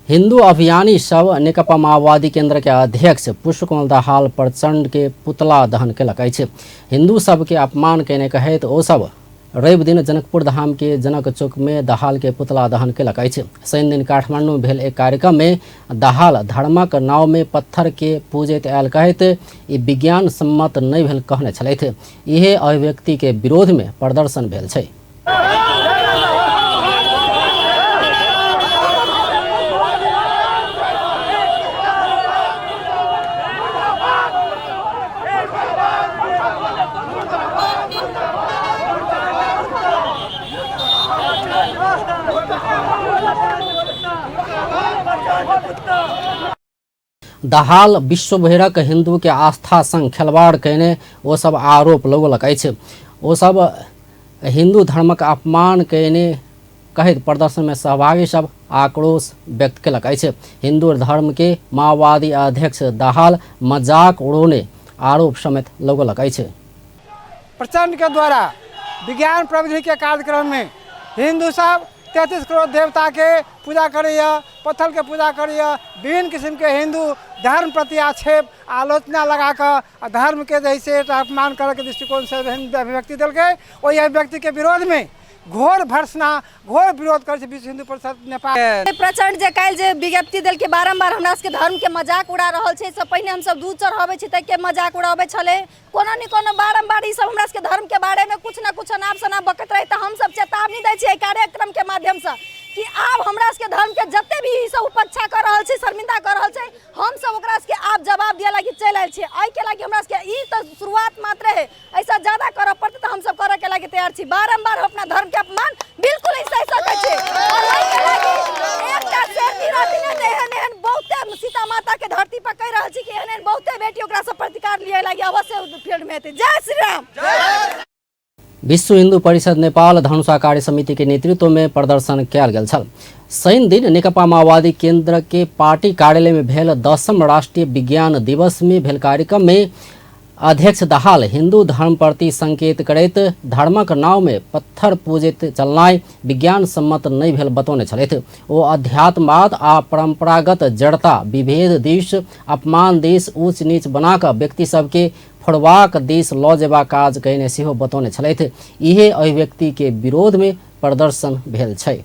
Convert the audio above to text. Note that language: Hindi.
हिन्दू अभियानी सब नेकपा माओवादी केंद्र के अध्यक्ष पुष्पकमल दाहाल प्रचंड के पुतला दहन केलक अछि। हिन्दू सब के अपमान केने कहैत ओ सब रवि दिन जनकपुर धाम के जनक चौक में दाहाल के पुतला दहन केलक अछि। शनि दिन काठमांडू में भेल एक कार्यक्रम में दाहाल धर्मक नाव में पत्थर के पूजैत आयल कहैत ई विज्ञान सम्मत नहीं भेल कहने छलथि। इहे अभिव्यक्ति के विरोध में प्रदर्शन भेल छै। दाहाल विश्व भरक हिंदू के आस्था संग खिलवाड़ कयने ओ सब आरोप लगौलक अछि। ओ सब हिंदू धर्मक अपमान कयने कहैत प्रदर्शन में सहभागी सब आक्रोश व्यक्त केलक अछि। हिंदू धर्म के माओवादी अध्यक्ष दाहाल मजाक उड़ौने आरोप समेत लगौलक अछि। प्रचंड के द्वारा विज्ञान प्रविधि के कार्यक्रम में हिंदू सब 33 करोड़ देवता के पूजा करैया, पत्थर के पूजा करैया, विभिन्न किस्म के हिंदू धर्म प्रति आक्षेप आलोचना लगा कर धर्म के जैसे अपमान करे के दृष्टिकोण से अभिव्यक्ति दिलके। वही अभिव्यक्ति के विरोध में घोर भर्सना घोर विरोध कर विश्व हिंदू परिषद नेपाल प्रचंड जे काल जे विज्ञप्ति दिल के बारंबार हमरा के धर्म के मजाक उड़ा रहल छै। से पहले हम सब दूध चढ़ावे छी तक के मजाक उड़ावे छले। कोनो न कोनो बारंबार ई सब हमरा के धर्म के बारे में कुछ न कुछ अनाप शनाप बकत रहे। तो हम सब चेतावनी दै छी कार्यक्रम के माध्यम से कि आब हमरा के धर्म के जते भी ई सब उपेक्षा कर रहल छै, शर्मिंदा कर रहल छै, हम सब ओकरा के आप जवाब दिया लागी चल आयल छी। आई के लागी हमरा के ई तो शुरुआत मात्र है, ऐसा ज्यादा करे पड़ते तो हम सब करे के लागी तैयार छी। बारंबार अपना धर्म के अपमान बिल्कुल ऐसा सकै छै। और आई के लागी एकटा शेरनी राति ने एहन बहुते सीता माता के धरती पर कह रहल छी कि एहन बहुते बेटी ओकरा से प्रतिकार लिये लागी अवश्य फील्ड में हेतै। जय श्री राम। विश्व हिंदू परिषद नेपाल धनुषा कार्य समिति के नेतृत्व में प्रदर्शन कयल गेल छल। शनि दिन नेकपा माओवादी केंद्र के पार्टी कार्यालय में भेल 10म राष्ट्रीय विज्ञान दिवस में भेल कार्यक्रम में अध्यक्ष दाहाल हिंदू धर्म प्रति संकेत करैत धर्मक नाव में पत्थर पूजित चलनाइ विज्ञान सम्मत नहीं भेल बतौने छलथि। ओ अध्यात्मवाद आ परंपरागत जड़ता विभेद दिश अपमान दिश ऊंच नीच बनाकऽ व्यक्ति सबके फोड़बाक दिश लऽ जेबाक काज कयने सेहो बतौने छलथि। इहे अभिव्यक्ति के विरोध में प्रदर्शन भेल छै।